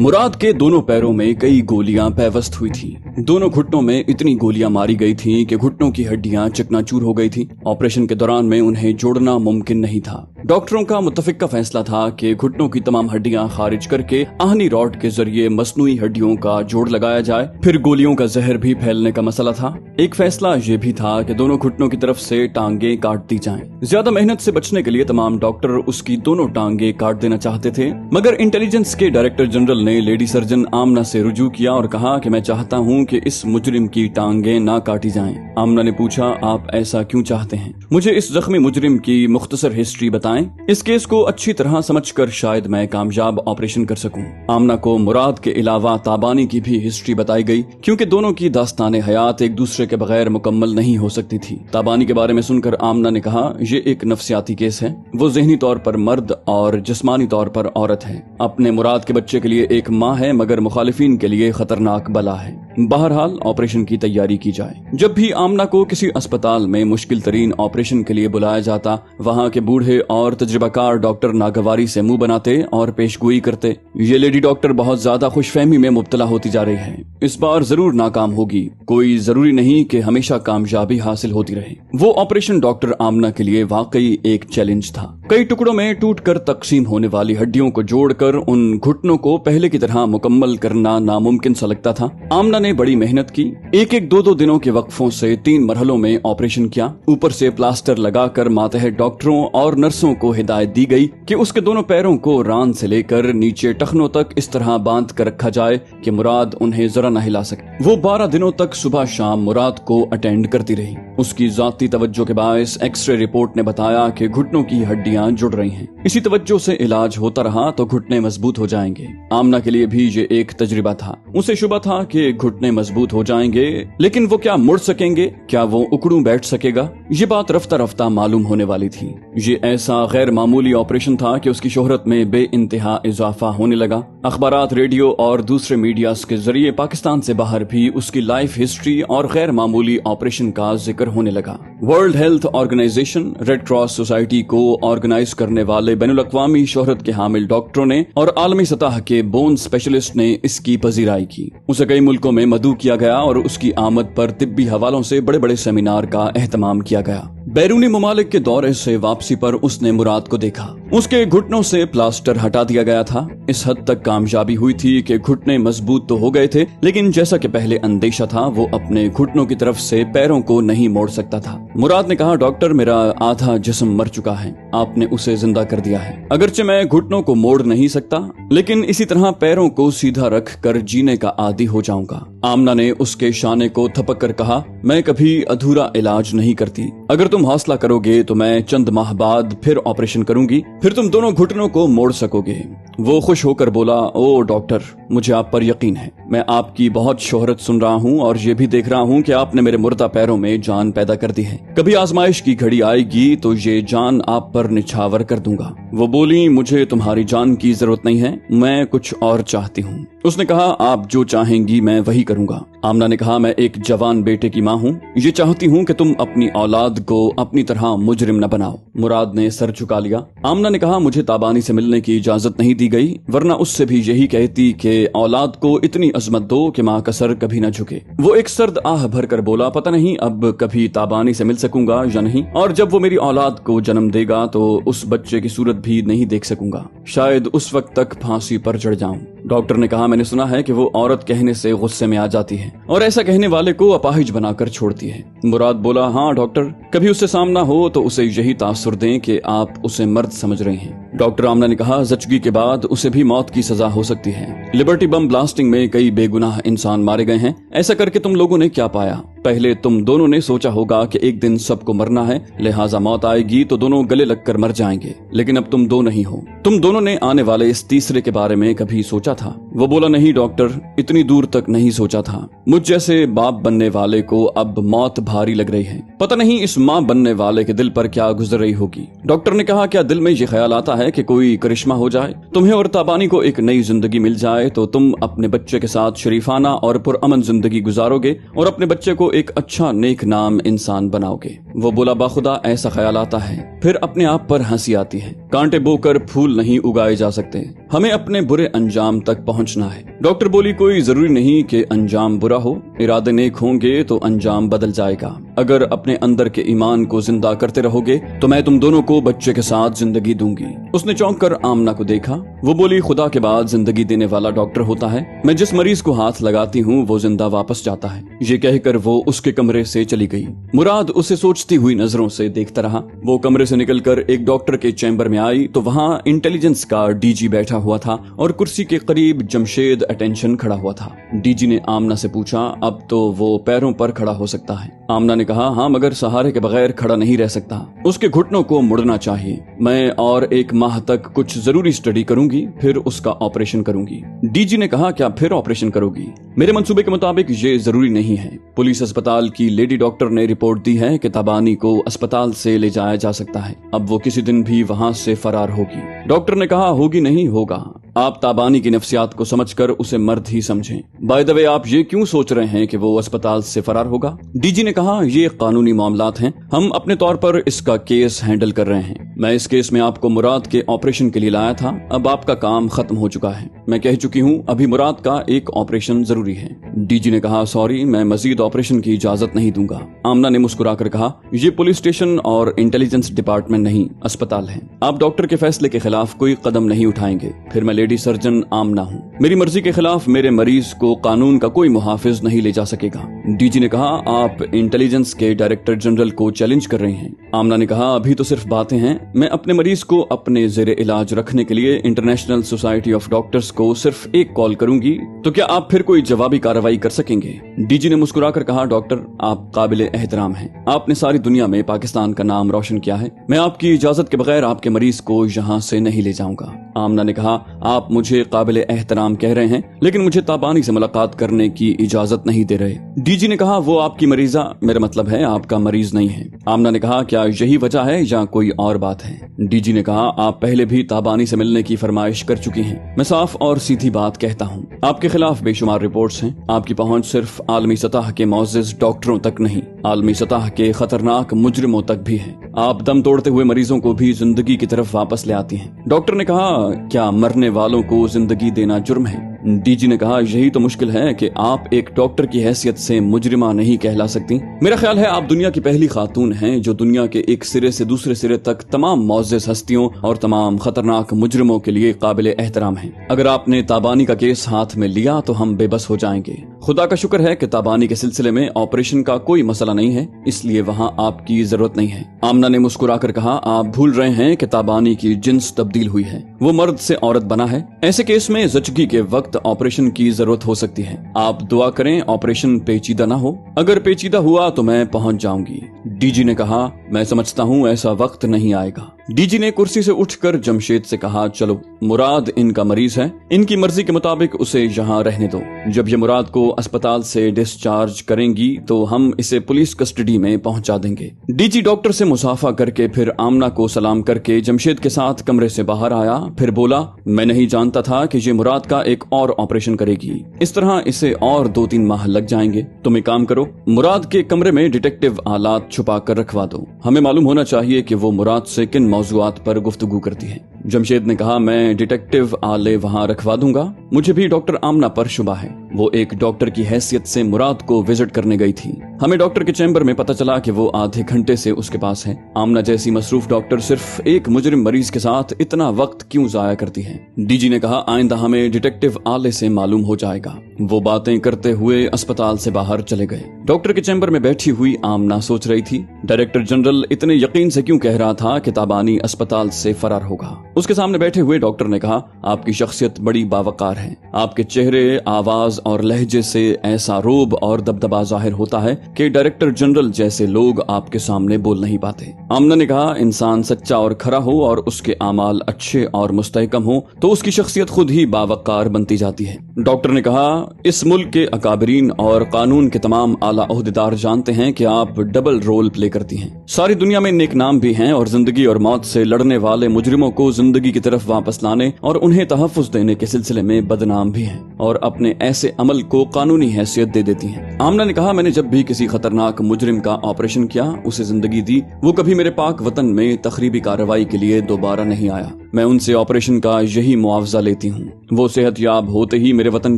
मुराद के दोनों पैरों में कई गोलियां पैवस्त हुई थी। दोनों घुटनों में इतनी गोलियां मारी गई थीं कि घुटनों की हड्डियां चकनाचूर हो गई थीं। ऑपरेशन के दौरान में उन्हें जोड़ना मुमकिन नहीं था। डॉक्टरों का मुत्तफिका फैसला था कि घुटनों की तमाम हड्डियां खारिज करके आहनी रॉड के जरिए मसनूई हड्डियों का जोड़ लगाया जाए। फिर गोलियों का जहर भी फैलने का मसला था। एक फैसला ये भी था कि दोनों घुटनों की तरफ से टांगे काट दी जाएं। ज्यादा मेहनत से बचने के लिए तमाम डॉक्टर उसकी दोनों टांगे काट देना चाहते थे, मगर इंटेलिजेंस के डायरेक्टर जनरल ने लेडी सर्जन आमना से रुजू किया और कहा कि मैं चाहता हूं कि इस मुजरिम की टांगे ना काटी जाएं। आमना ने पूछा, आप ऐसा क्यों चाहते हैं? मुझे इस जख्मी मुजरिम की मुख्तसर हिस्ट्री बताएं। इस केस को अच्छी तरह समझकर शायद मैं कामयाब ऑपरेशन कर सकूं। आमना को मुराद के अलावा ताबानी की भी हिस्ट्री बताई गई, क्योंकि दोनों की दास्तान हयात एक दूसरे के बगैर मुकम्मल नहीं हो सकती थी। ताबानी के बारे में सुनकर आमना ने कहा, ये एक नफ्सियाती केस है। वो ज़हनी तौर पर मर्द और जिस्मानी तौर पर औरत है। अपने मुराद के बच्चे के लिए एक माँ है, मगर मुखालिफिन के लिए खतरनाक बला है। बहरहाल ऑपरेशन की तैयारी की जाए। जब भी आमना को किसी अस्पताल में मुश्किल तरीन ऑपरेशन के लिए बुलाया जाता, वहाँ के बूढ़े और तजुर्बाकार डॉक्टर नागवारी से मुंह बनाते और पेशगोई करते। ये लेडी डॉक्टर बहुत ज्यादा खुशफहमी में मुब्तला होती जा रही है। इस बार जरूर नाकाम होगी। कोई जरूरी नहीं कि हमेशा कामयाबी हासिल होती रहे। वो ऑपरेशन डॉक्टर आमना के लिए वाकई एक चैलेंज था। कई टुकड़ों में टूटकर तकसीम होने वाली हड्डियों को जोड़कर उन घुटनों को पहले की तरह मुकम्मल करना नामुमकिन सा लगता था। आमना ने बड़ी मेहनत की। एक दो दिनों के वक्फों से 3 मरहलों में ऑपरेशन किया। ऊपर से प्लास्टर लगाकर मातहत डॉक्टरों और नर्सों को हिदायत दी गई कि उसके दोनों पैरों को रान से लेकर नीचे टखनों तक इस तरह बांध कर रखा जाए कि मुराद उन्हें जरा न हिला सके। वो 12 दिनों तक सुबह शाम मुराद को अटेंड करती रही। उसकी जाती तवज्जो के बायस एक्सरे रिपोर्ट ने बताया कि घुटनों की हड्डियां जुड़ रही हैं। इसी तवज्जो से इलाज होता रहा तो घुटने मजबूत हो जाएंगे। आमना के लिए भी ये एक तजर्बा था। उसे शुबा था कि घुटने मजबूत हो जाएंगे, लेकिन वो क्या मुड़ सकेंगे? क्या वो उकड़ू बैठ सकेगा? ये बात रफ्ता रफ्ता मालूम होने वाली थी। ये ऐसा गैर मामूली ऑपरेशन था कि उसकी शोहरत में बे इंतहा इजाफा होने लगा। अखबारात, रेडियो और दूसरे मीडियाज के जरिए पाकिस्तान से बाहर भी उसकी लाइफ हिस्ट्री और गैर मामूली ऑपरेशन का जिक्र होने लगा। World health organization, red cross society को ऑर्गेनाइज करने वाले बैनुल-अक़वामी शोहरत के हामिल डॉक्टरों ने और आलमी सतह के बोन स्पेशलिस्ट ने इसकी पजीराई की। उसे कई मुल्कों में मदऊ किया गया और उसकी आमद पर तिब्बी हवालों से बड़े बड़े सेमिनार का एहतमाम किया गया। बैरूनी ममालिक के दौरे से वापसी पर उसने मुराद को देखा। उसके घुटनों से प्लास्टर हटा दिया गया था। इस हद तक कामयाबी हुई थी कि घुटने मजबूत तो हो गए थे, लेकिन जैसा कि पहले अंदेशा था, वो अपने घुटनों की तरफ से पैरों को नहीं मोड़ सकता था। मुराद ने कहा, डॉक्टर, मेरा आधा जिस्म मर चुका है। आपने उसे जिंदा कर दिया है। अगरचे मैं घुटनों को मोड़ नहीं सकता, लेकिन इसी तरह पैरों को सीधा रख कर जीने का आदी हो जाऊंगा। आमना ने उसके शाने को थपक कर कहा, मैं कभी अधूरा इलाज नहीं करती। अगर तुम हौसला करोगे तो मैं चंद माह बाद फिर ऑपरेशन करूंगी, फिर तुम दोनों घुटनों को मोड़ सकोगे। वो खुश होकर बोला, ओ डॉक्टर, मुझे आप पर यकीन है। मैं आपकी बहुत शोहरत सुन रहा हूँ और ये भी देख रहा हूँ कि आपने मेरे मुर्दा पैरों में जान पैदा कर दी है। कभी आजमाइश की घड़ी आएगी तो ये जान आप पर निछावर कर दूंगा। वो बोली, मुझे तुम्हारी जान की जरूरत नहीं है, मैं कुछ और चाहती हूँ। उसने कहा, आप जो चाहेंगी मैं वही करूंगा। आमना ने कहा, मैं एक जवान बेटे की माँ हूँ। ये चाहती हूँ कि तुम अपनी औलाद को अपनी तरह मुजरिम न बनाओ। मुराद ने सर झुका लिया। आमना ने कहा, मुझे ताबानी से मिलने की इजाजत नहीं दी गई, वरना उससे भी यही कहती कि औलाद को इतनी अजमत दो कि माँ का सर कभी न झुके। वो एक सर्द आह भर कर बोला, पता नहीं अब कभी ताबानी से मिल सकूंगा या नहीं, और जब वो मेरी औलाद को जन्म देगा तो उस बच्चे की सूरत भी नहीं देख सकूंगा। शायद उस वक्त तक फांसी पर चढ़ जाऊं। डॉक्टर ने कहा, मैंने सुना है कि वो औरत कहने से गुस्से में आ जाती है और ऐसा कहने वाले को अपाहिज बनाकर छोड़ती है। मुराद बोला, हाँ डॉक्टर, कभी उससे सामना हो तो उसे यही तासुर दें कि आप उसे मर्द समझ रहे हैं। डॉक्टर आमना ने कहा, जचगी के बाद उसे भी मौत की सजा हो सकती है। लिबर्टी बम ब्लास्टिंग में कई बेगुनाह इंसान मारे गए हैं। ऐसा करके तुम लोगों ने क्या पाया? पहले तुम दोनों ने सोचा होगा कि एक दिन सबको मरना है, लिहाजा मौत आएगी तो दोनों गले लगकर मर जाएंगे, लेकिन अब तुम दो नहीं हो। तुम दोनों ने आने वाले इस तीसरे के बारे में कभी सोचा था? वो बोला, नहीं डॉक्टर, इतनी दूर तक नहीं सोचा था। मुझ जैसे बाप बनने वाले को अब मौत भारी लग रही है। पता नहीं इस माँ बनने वाले के दिल पर क्या गुजर रही होगी। डॉक्टर ने कहा, क्या दिल में ये ख्याल आता है कि कोई करिश्मा हो जाए, तुम्हें और ताबानी को एक नई जिंदगी मिल जाए, तो तुम अपने बच्चे के साथ शरीफाना और पुरअमन जिंदगी गुजारोगे और अपने बच्चे को एक अच्छा नेक नाम इंसान बनाओगे। वो बोला, बाखुदा ऐसा ख्याल आता है, फिर अपने आप पर हंसी आती है। कांटे बोकर फूल नहीं उगाए जा सकते, हमें अपने बुरे अंजाम तक पहुंचना है। डॉक्टर बोली, कोई जरूरी नहीं कि अंजाम बुरा हो, इरादे नेक होंगे तो अंजाम बदल जाएगा। अगर अपने अंदर के ईमान को जिंदा करते रहोगे तो मैं तुम दोनों को बच्चे के साथ जिंदगी दूंगी। उसने चौंक कर आमना को देखा। वो बोली, खुदा के बाद जिंदगी देने वाला डॉक्टर होता है, मैं जिस मरीज को हाथ लगाती हूँ वो जिंदा वापस जाता है। ये कहकर वो उसके कमरे से चली गई। मुराद उसे सोचती हुई नजरों से देखता रहा। वो कमरे से निकलकर एक डॉक्टर के चैम्बर में आई तो वहाँ इंटेलिजेंस का डीजी बैठा हुआ था और कुर्सी के करीब जमशेद अटेंशन खड़ा हुआ था। डीजी ने आमना से पूछा, अब तो वो पैरों पर खड़ा हो सकता है? आमना ने कहा, हाँ, मगर सहारे के बगैर खड़ा नहीं रह सकता, उसके घुटनों को मुड़ना चाहिए। मैं और 1 माह तक कुछ जरूरी स्टडी करूंगी, फिर उसका ऑपरेशन करूंगी। डीजी ने कहा, क्या फिर ऑपरेशन करोगी? मेरे मंसूबे के मुताबिक ये जरूरी नहीं है। पुलिस अस्पताल की लेडी डॉक्टर ने रिपोर्ट दी है कि ताबानी को अस्पताल से ले जाया जा सकता है, अब वो किसी दिन भी वहाँ से फरार होगी। डॉक्टर ने कहा, होगी नहीं, होगा। आप ताबानी की नफ्सियात को समझकर उसे मर्द ही समझें। बाय द वे, आप ये क्यों सोच रहे हैं कि वो अस्पताल से फरार होगा? डीजी ने कहा, ये कानूनी मामलात हैं, हम अपने तौर पर इसका केस हैंडल कर रहे हैं। मैं इस केस में आपको मुराद के ऑपरेशन के लिए लाया था, अब आपका काम खत्म हो चुका है। मैं कह चुकी हूँ, अभी मुराद का एक ऑपरेशन जरूरी है। डीजी ने कहा, सॉरी, मैं मजीद ऑपरेशन की इजाजत नहीं दूंगा। आमना ने मुस्कुराकर कहा, ये पुलिस स्टेशन और इंटेलिजेंस डिपार्टमेंट नहीं, अस्पताल है। आप डॉक्टर के फैसले के खिलाफ कोई कदम नहीं उठाएंगे। फिर मैं लेडी सर्जन आमना हूँ, मेरी मर्जी के खिलाफ मेरे मरीज को कानून का कोई मुहाफिज नहीं ले जा सकेगा। डीजी ने कहा, आप इंटेलिजेंस के डायरेक्टर जनरल को चैलेंज कर रहे हैं। आमना ने कहा, अभी तो सिर्फ बातें हैं, मैं अपने मरीज को अपने जेरे इलाज रखने के लिए इंटरनेशनल सोसाइटी ऑफ डॉक्टर्स को सिर्फ एक कॉल करूंगी, तो क्या आप फिर कोई जवाबी कार्रवाई कर सकेंगे? डीजी ने मुस्कुराकर कहा, डॉक्टर, आप काबिल एहतराम हैं, आपने सारी दुनिया में पाकिस्तान का नाम रोशन किया है, मैं आपकी इजाजत के बगैर आपके मरीज को यहाँ से नहीं ले जाऊंगा। आमना ने कहा, आप मुझे काबिल एहतराम कह रहे हैं, लेकिन मुझे ताबानी से मुलाकात करने की इजाजत नहीं दे रहे। डीजी ने कहा, वो आपकी मरीजा, मेरा मतलब है आपका मरीज नहीं है। आमना ने कहा, क्या यही वजह है या कोई और बात है? डीजी ने कहा, आप पहले भी ताबानी से मिलने की फरमाइश कर चुकी हैं। मैं साफ और सीधी बात कहता हूँ, आपके खिलाफ बेशुमार रिपोर्ट्स हैं, आपकी पहुंच सिर्फ आलमी सतह के मोअज़्ज़िज़ डॉक्टरों तक नहीं, आलमी सतह के खतरनाक मुजरिमों तक भी है। आप दम तोड़ते हुए मरीजों को भी जिंदगी की तरफ वापस ले आती हैं। डॉक्टर ने कहा, क्या मरने वालों को जिंदगी देना जुर्म है? डीजी ने कहा, यही तो मुश्किल है कि आप एक डॉक्टर की हैसियत से मुजरिमा नहीं कहला सकती। मेरा ख्याल है आप दुनिया की पहली खातून हैं जो दुनिया के एक सिरे से दूसरे सिरे तक तमाम मुअज़्ज़िज़ हस्तियों और तमाम खतरनाक मुजरिमों के लिए काबिल एहतराम हैं। अगर आपने ताबानी का केस हाथ में लिया तो हम बेबस हो जाएंगे। खुदा का शुक्र है कि ताबानी के सिलसिले में ऑपरेशन का कोई मसला नहीं है, इसलिए वहाँ आपकी जरूरत नहीं है। आमना ने मुस्कुराकर कहा, आप भूल रहे हैं कि ताबानी की जिन्स तब्दील हुई है, वो मर्द से औरत बना है। ऐसे केस में ज़चगी के वक्त ऑपरेशन की जरूरत हो सकती है। आप दुआ करें ऑपरेशन पेचीदा ना हो। अगर पेचीदा हुआ तो मैं पहुंच जाऊंगी। डीजी ने कहा, मैं समझता हूं ऐसा वक्त नहीं आएगा। डीजी ने कुर्सी से उठकर जमशेद से कहा, चलो, मुराद इनका मरीज है, इनकी मर्जी के मुताबिक उसे यहाँ रहने दो। जब ये मुराद को अस्पताल से डिस्चार्ज करेंगी तो हम इसे पुलिस कस्टडी में पहुंचा देंगे। डीजी डॉक्टर से मुसाफा करके फिर आमना को सलाम करके जमशेद के साथ कमरे से बाहर आया। फिर बोला, मैं नहीं जानता था कि ये मुराद का एक और ऑपरेशन करेगी, इस तरह इसे और 2-3 माह लग जाएंगे। तुम एक काम करो, मुराद के कमरे में डिटेक्टिव आलात छुपा कर रखवा दो, हमें मालूम होना चाहिए कि वो मुराद से किन मौज़ूआत पर गुफ्तगू करती है। जमशेद ने कहा, मैं डिटेक्टिव आले वहाँ रखवा दूंगा। मुझे भी डॉक्टर आमना पर शुबा है, वो एक डॉक्टर की हैसियत से मुराद को विजिट करने गई थी। हमें डॉक्टर के चैम्बर में पता चला कि वो आधे घंटे से उसके पास है। आमना जैसी मसरूफ डॉक्टर सिर्फ एक मुजरिम मरीज के साथ इतना वक्त क्यों जाया करती है? डीजी ने कहा, आइंदा हमें डिटेक्टिव आले से मालूम हो जाएगा। वो बातें करते हुए अस्पताल से बाहर चले गए। डॉक्टर के चैम्बर में बैठी हुई आमना सोच रही थी, डायरेक्टर जनरल इतने यकीन से क्यों कह रहा था कि ताबानी अस्पताल से फरार होगा। उसके सामने बैठे हुए डॉक्टर ने कहा, आपकी शख्सियत बड़ी बावकार है, आपके चेहरे, आवाज और लहजे से ऐसा रोब और दबदबा जाहिर होता है कि डायरेक्टर जनरल जैसे लोग आपके सामने बोल नहीं पाते। आमना ने कहा, इंसान सच्चा और खरा हो और उसके आमाल अच्छे और मुस्तहकम हो तो उसकी शख्सियत खुद ही बावकार बनती जाती है। डॉक्टर ने कहा, इस मुल्क के अकाबरीन और कानून के तमाम आला ओहदेदार जानते हैं कि आप डबल रोल प्ले करती हैं। सारी दुनिया में नेक नाम भी हैं और जिंदगी और मौत से लड़ने वाले मुजरिमों को जिंदगी की तरफ वापस लाने और उन्हें तहफ्फुज देने के सिलसिले में बदनाम भी हैं और अपने ऐसे अमल को कानूनी हैसियत दे देती हैं। आमना ने कहा, मैंने जब भी किसी खतरनाक मुजरिम का ऑपरेशन किया, उसे जिंदगी दी, वो कभी मेरे पाक वतन में तखरीबी कार्रवाई के लिए दोबारा नहीं आया। मैं उनसे ऑपरेशन का यही मुआवजा लेती हूँ। वो सेहतयाब होते ही मेरे वतन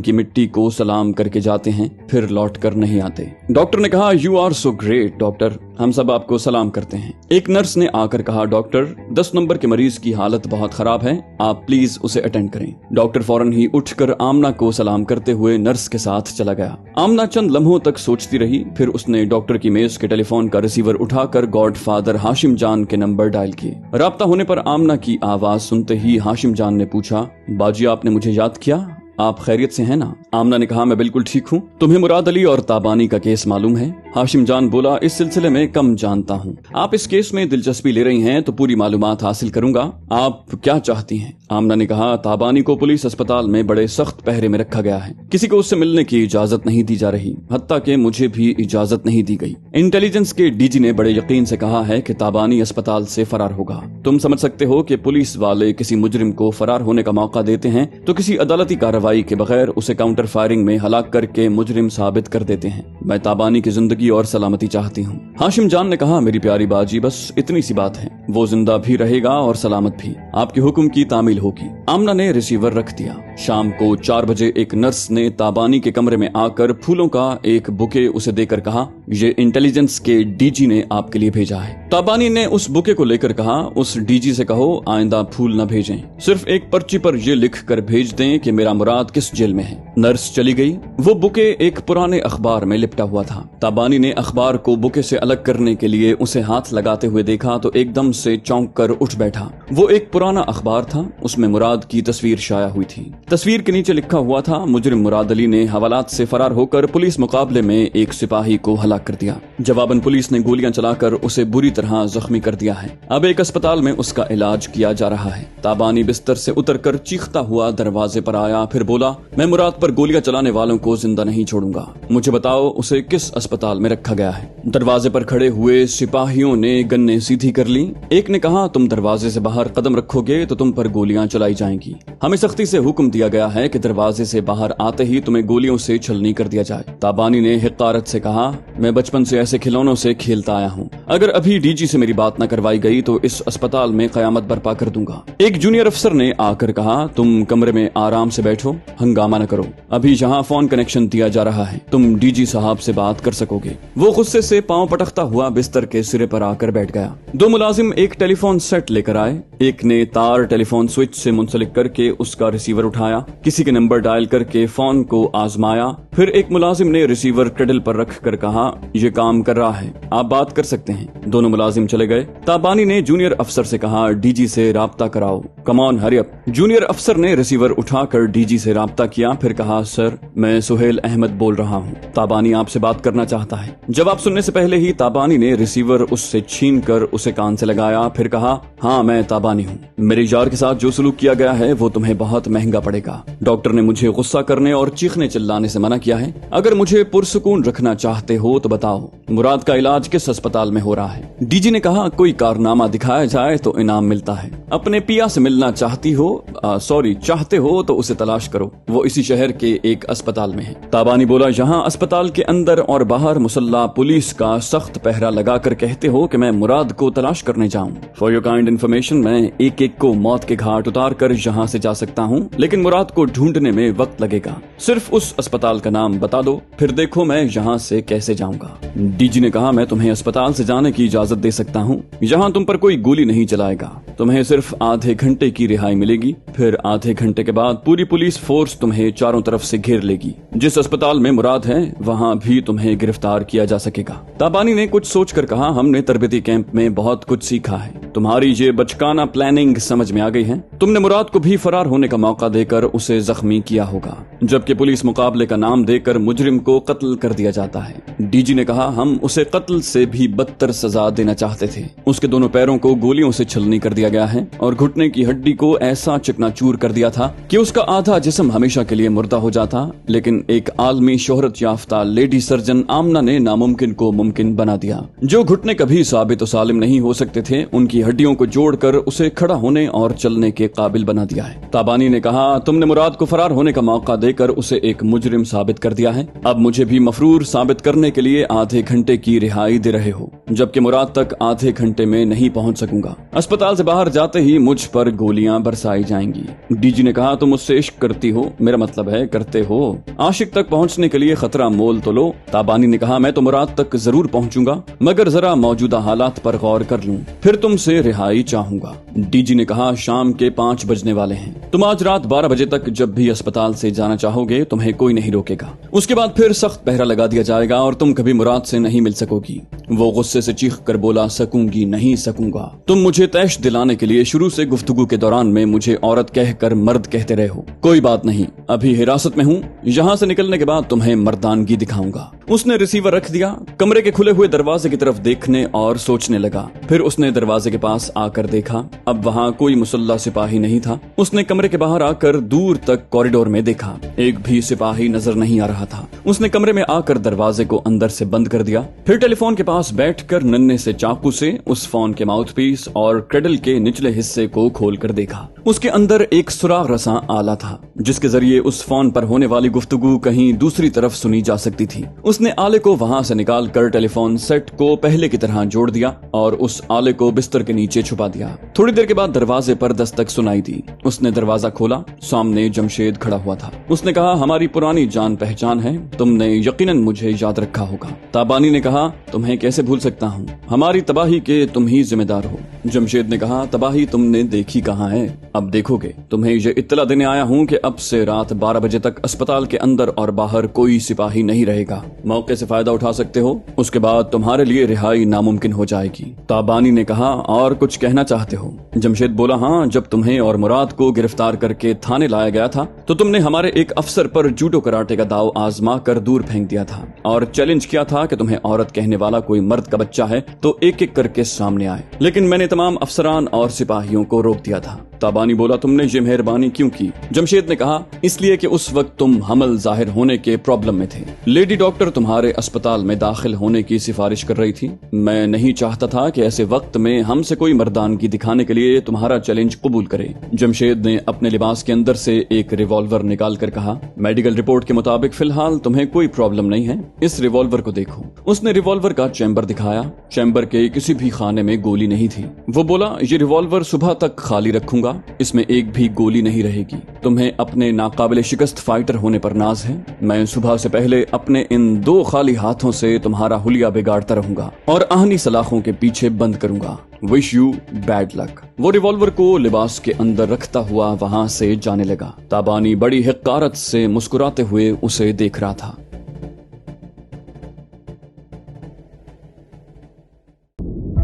की मिट्टी को सलाम करके जाते हैं, फिर लौट कर नहीं आते। डॉक्टर ने कहा, you are so great doctor, हम सब आपको सलाम करते हैं। एक नर्स ने आकर कहा, डॉक्टर 10 नंबर के मरीज की हालत बहुत खराब है, आप प्लीज उसे अटेंड करें। डॉक्टर फौरन ही उठकर आमना को सलाम करते हुए नर्स के साथ चला गया। आमना चंद लम्हों तक सोचती रही, फिर उसने डॉक्टर की मेज के टेलीफोन का रिसीवर उठाकर गॉडफादर हाशिम जान के नंबर डायल किए। राब्ता होने पर आमना की आवाज सुनते ही हाशिम जान ने पूछा, बाजी आपने मुझे याद किया, आप खैरियत से हैं ना? आमना ने कहा, मैं बिल्कुल ठीक हूँ। तुम्हें मुराद अली और ताबानी का केस मालूम है? हाशिम जान बोला, इस सिलसिले में कम जानता हूँ। आप इस केस में दिलचस्पी ले रही हैं तो पूरी मालूमात हासिल करूंगा। आप क्या चाहती हैं? आमना ने कहा, ताबानी को पुलिस अस्पताल में बड़े सख्त पहरे में रखा गया है। किसी को उससे मिलने की इजाजत नहीं दी जा रही, हत्ता कि मुझे भी इजाजत नहीं दी गई। इंटेलिजेंस के डीजी ने बड़े यकीन से कहा है कि ताबानी अस्पताल से फरार होगा। तुम समझ सकते हो कि पुलिस वाले किसी मुजरिम को फरार होने का मौका देते हैं तो किसी अदालती कार्रवाई के बगैर उसे काउंटर फायरिंग में हलाक करके मुजरिम साबित कर देते हैं। मैं ताबानी की जिंदगी और सलामती चाहती हूँ। हाशिम जान ने कहा, मेरी प्यारी बाजी, बस इतनी सी बात है, वो जिंदा भी रहेगा और सलामत भी। आपके हुक्म की तामील होगी। आमना ने रिसीवर रख दिया। शाम को 4 बजे एक नर्स ने ताबानी के कमरे में आकर फूलों का एक बुके उसे देकर कहा, ये इंटेलिजेंस के डीजी ने आपके लिए भेजा है। ताबानी ने उस बुके को लेकर कहा, उस डीजी से कहो आइंदा फूल न भेजें, सिर्फ एक पर्ची पर ये लिख कर भेज दें कि मेरा मुराद किस जेल में है। नर्स चली गई। वो बुके एक पुराने अखबार में लिपटा हुआ था। ताबानी ने अखबार को बुके से अलग करने के लिए उसे हाथ लगाते हुए देखा तो एकदम से चौंक कर उठ बैठा। वो एक पुराना अखबार था, उसमें मुराद की तस्वीर शाया हुई थी। तस्वीर के नीचे लिखा हुआ था, मुजरिम मुराद अली ने हवालात से फरार होकर पुलिस मुकाबले में एक सिपाही को हलाक कर दिया। जवाबन पुलिस ने गोलियां चलाकर उसे बुरी तरह जख्मी कर दिया है। अब एक अस्पताल में उसका इलाज किया जा रहा है। ताबानी बिस्तर से उतरकर चीखता हुआ दरवाजे पर आया, फिर बोला, मैं मुराद पर गोलियां चलाने वालों को जिंदा नहीं छोड़ूंगा। मुझे बताओ उसे किस अस्पताल में रखा गया है। दरवाजे पर खड़े हुए सिपाहियों ने गन्ने सीधी कर ली। एक ने कहा, तुम दरवाजे से बाहर कदम रखोगे तो तुम पर गोलियां चलाई जाएंगी। हमें सख्ती से हुक्म दिया गया है कि दरवाजे से बाहर आते ही तुम्हें गोलियों से छलनी कर दिया जाए। ताबानी ने हिकारत से कहा, मैं बचपन से ऐसे खिलौनों से खेलता आया हूँ। अगर अभी डीजी से मेरी बात न करवाई गई तो इस अस्पताल में कयामत बर्पा कर दूंगा। एक जूनियर अफसर ने आकर कहा, तुम कमरे में आराम से बैठो, हंगामा न करो। अभी यहाँ फोन कनेक्शन दिया जा रहा है, तुम डीजी साहब से बात कर सकोगे। वो गुस्से से पांव पटकता हुआ बिस्तर के सिरे पर आकर बैठ गया। 2 मुलाजिम एक टेलीफोन सेट लेकर आए। एक ने तार टेलीफोन स्विच से मुंसलिक करके उसका रिसीवर उठाया, किसी के नंबर डायल करके फोन को आजमाया। फिर एक मुलाजिम ने रिसीवर क्रेडल पर रख कर कहा, ये काम कर रहा है, आप बात कर सकते हैं। दोनों मुलाजिम चले गए। ताबानी ने जूनियर अफसर से कहा, डीजी से राब्ता कराओ, come on hurry up. Junior अफसर ने रिसीवर उठाकर डीजी से राब्ता किया, फिर कहा, सर मैं सुहेल अहमद बोल रहा हूँ, ताबानी आपसे बात करना चाहता है। जवाब सुनने से पहले ही ताबानी ने रिसीवर उससे छीन कर उसे कान से लगाया, फिर कहा, हाँ मैं ताबानी हूँ। मेरे यार के साथ जो सलूक किया गया है वो तुम्हें बहुत महंगा पड़ेगा। डॉक्टर ने मुझे गुस्सा करने और चीखने चिल्लाने से मना किया है। अगर मुझे पुरसुकून रखना चाहते हो तो बताओ, मुराद का इलाज किस अस्पताल में हो रहा है? डीजी ने कहा, कोई कारनामा दिखाया जाए तो इनाम मिलता है। अपने पिया से मिलना चाहती हो, चाहते हो तो उसे तलाश करो, वो इसी शहर के एक अस्पताल में है। ताबानी बोला, यहाँ अस्पताल के अंदर और बाहर मुसल्ला पुलिस का सख्त पहरा लगा कर कहते हो कि मैं मुराद को तलाश करने जाऊँ। फॉर योर काइंड इन्फॉर्मेशन, मैं एक एक को मौत के घाट उतार कर यहाँ से जा सकता हूँ, लेकिन मुराद को ढूंढने में वक्त लगेगा। सिर्फ उस अस्पताल का नाम बता दो, फिर देखो मैं यहाँ से कैसे जाऊँगा। डीजी ने कहा, मैं तुम्हें अस्पताल से जाने की इजाजत दे सकता हूँ, यहाँ तुम पर कोई गोली नहीं चलाएगा। तुम्हें सिर्फ आधे घंटे की रिहाई मिलेगी, फिर आधे घंटे के बाद पूरी पुलिस फोर्स तुम्हें चारों तरफ से घेर लेगी। जिस अस्पताल में मुराद है वहाँ भी तुम्हें गिरफ्तार किया जा सकेगा। ताबानी ने कुछ सोचकर कहा, हमने तरबेती कैंप में बहुत कुछ सीखा है, तुम्हारी ये बचकाना प्लानिंग समझ में आ गई है। तुमने मुराद को भी फरार होने का मौका देकर उसे जख्मी किया होगा, जबकि पुलिस मुकाबले का नाम देकर मुजरिम को कत्ल कर दिया जाता है। डीजी ने कहा, हम उसे कत्ल से भी बदतर सजा देना चाहते थे। उसके दोनों पैरों को गोलियों से छलनी कर दिया गया है और घुटने की हड्डी को ऐसा चकनाचूर कर दिया था कि उसका आधा जिस्म हमेशा के लिए मुर्दा हो जाता, लेकिन एक आलमी शोहरत याफ्ता लेडी सर्जन आमना ने नामुमकिन को मुमकिन बना दिया। जो घुटने कभी साबित और सालिम नहीं हो सकते थे, उनकी हड्डियों को जोड़कर उसे खड़ा होने और चलने के काबिल बना दिया है। ताबानी ने कहा, तुमने मुराद को फरार होने का मौका देकर उसे एक मुजरिम साबित कर दिया है। अब मुझे भी मफरूर साबित करने के लिए आधे घंटे की रिहाई दे रहे हो, जबकि मुराद तक आधे घंटे में नहीं पहुंच सकूंगा। अस्पताल से बाहर जाते ही मुझ पर गोलियां बरसाई जाएंगी। डीजी ने कहा, तुम मुझसे इश्क करती हो, मेरा मतलब है करते हो। आशिक तक पहुंचने के लिए खतरा मोल तो लो। ताबानी ने कहा, मैं तो मुराद तक जरूर पहुंचूंगा, मगर जरा मौजूदा हालात पर गौर कर लूं, फिर तुमसे रिहाई चाहूंगा। डीजी ने कहा, शाम के 5 बजने वाले हैं। तुम आज रात 12 बजे तक जब भी अस्पताल से जाना चाहोगे तुम्हें कोई नहीं रोकेगा। उसके बाद फिर सख्त पहरा लगा दिया जाएगा और तुम कभी मुराद से नहीं मिल सकोगी। वो गुस्से से चीख कर बोला, सकूंगी नहीं सकूंगा। तुम मुझे तैश दिलाने के लिए शुरू से गुफ्तगू के दौरान में मुझे औरत कहकर मर्द कहते रहे हो। कोई बात नहीं, अभी हिरासत में हूँ, यहाँ से निकलने के बाद तुम्हें मर्दानगी दिखाऊंगा। उसने रिसीवर रख दिया, कमरे के खुले हुए दरवाजे की तरफ देखने और सोचने लगा। फिर उसने दरवाजे के पास आकर देखा, अब वहाँ कोई मुसल्ला सिपाही नहीं था। उसने कमरे के बाहर आकर दूर तक कॉरिडोर में देखा, एक भी सिपाही नजर नहीं आ रहा था। उसने कमरे में आकर दरवाजे को अंदर से बंद कर दिया। फिर टेलीफोन के पास बैठकर नन्हे से चाकू से उस फोन के माउथपीस और क्रेडल के निचले हिस्से को खोलकर देखा। उसके अंदर एक सुराग रसा आला था, जिसके जरिए उस फोन पर होने वाली गुफ्तगू कहीं दूसरी तरफ सुनी जा सकती थी। उसने आले को वहां से निकालकर टेलीफोन सेट को पहले की तरह जोड़ दिया और उस आले को बिस्तर के नीचे छुपा दिया। थोड़ी देर के बाद दरवाजे पर दस्तक सुनाई दी। उसने दरवाजा खोला, सामने जमशेद खड़ा हुआ था। उसने कहा, हमारी पुरानी जान पहचान है, तुमने यकीनन मुझे याद रखा होगा। ताबानी ने कहा, तुम्हें कैसे भूल सकता हूँ, हमारी तबाही के तुम ही जिम्मेदार हो। जमशेद ने कहा, तबाही तुमने देखी कहाँ है, अब देखोगे। तुम्हें ये इत्तला देने आया हूँ कि अब से रात 12 बजे तक अस्पताल के अंदर और बाहर कोई सिपाही नहीं रहेगा। मौके से फायदा उठा सकते हो, उसके बाद तुम्हारे लिए रिहाई नामुमकिन हो जाएगी। ताबानी ने कहा, और कुछ कहना चाहते हो? जमशेद बोला, हाँ, जब तुम्हें और मुराद को गिरफ्तार करके थाने लाया गया था तो तुमने हमारे एक अफसर पर जूडो कराटे का दाव आजमा कर दूर फेंक दिया था और चैलेंज किया था कि तुम्हें औरत कहने वाला कोई मर्द का बच्चा है तो एक एक करके सामने आए, लेकिन मैंने तमाम अफसरान और सिपाहियों को रोक दिया था। ताबानी बोला, तुमने ये मेहरबानी क्यों की? जमशेद ने कहा, इसलिए कि उस वक्त तुम हमल जाहिर होने के प्रॉब्लम में थे। लेडी डॉक्टर तुम्हारे अस्पताल में दाखिल होने की सिफारिश कर रही थी। मैं नहीं चाहता था कि ऐसे वक्त में हमसे कोई मर्दानगी दिखाने के लिए तुम्हारा चैलेंज कबूल करे। जमशेद ने अपने लिबास के अंदर से एक रिवॉल्वर निकाल कर कहा, मेडिकल रिपोर्ट के मुताबिक फिलहाल तुम्हें कोई प्रॉब्लम नहीं है, इस रिवॉल्वर को देखो। उसने रिवॉल्वर का चैम्बर दिखाया। चैम्बर के किसी भी खाने में गोली नहीं थी। वो बोला, ये रिवॉल्वर सुबह तक खाली रखूंगा, इसमें एक भी गोली नहीं रहेगी। तुम्हें अपने नाकाबिले शिकस्त फाइटर होने पर नाज है। मैं सुबह से पहले अपने इन 2 खाली हाथों से तुम्हारा हुलिया बिगाड़ता रहूंगा और आहनी सलाखों के पीछे बंद करूंगा। Wish you bad luck. वो रिवॉल्वर को लिबास के अंदर रखता हुआ वहां से जाने लगा। ताबानी बड़ी हिकारत से मुस्कुराते हुए उसे देख रहा था।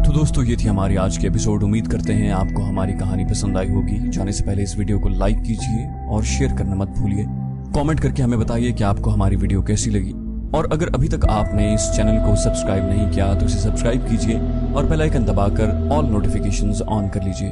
तो दोस्तों, ये थी हमारी आज की एपिसोड। उम्मीद करते हैं आपको हमारी कहानी पसंद आई होगी। जाने से पहले इस वीडियो को लाइक कीजिए और शेयर करना मत भूलिए। कमेंट करके हमें बताइए कि आपको हमारी वीडियो कैसी लगी, और अगर अभी तक आपने इस चैनल को सब्सक्राइब नहीं किया तो इसे सब्सक्राइब कीजिए और बेल आइकन दबाकर ऑल नोटिफिकेशंस ऑन कर लीजिए।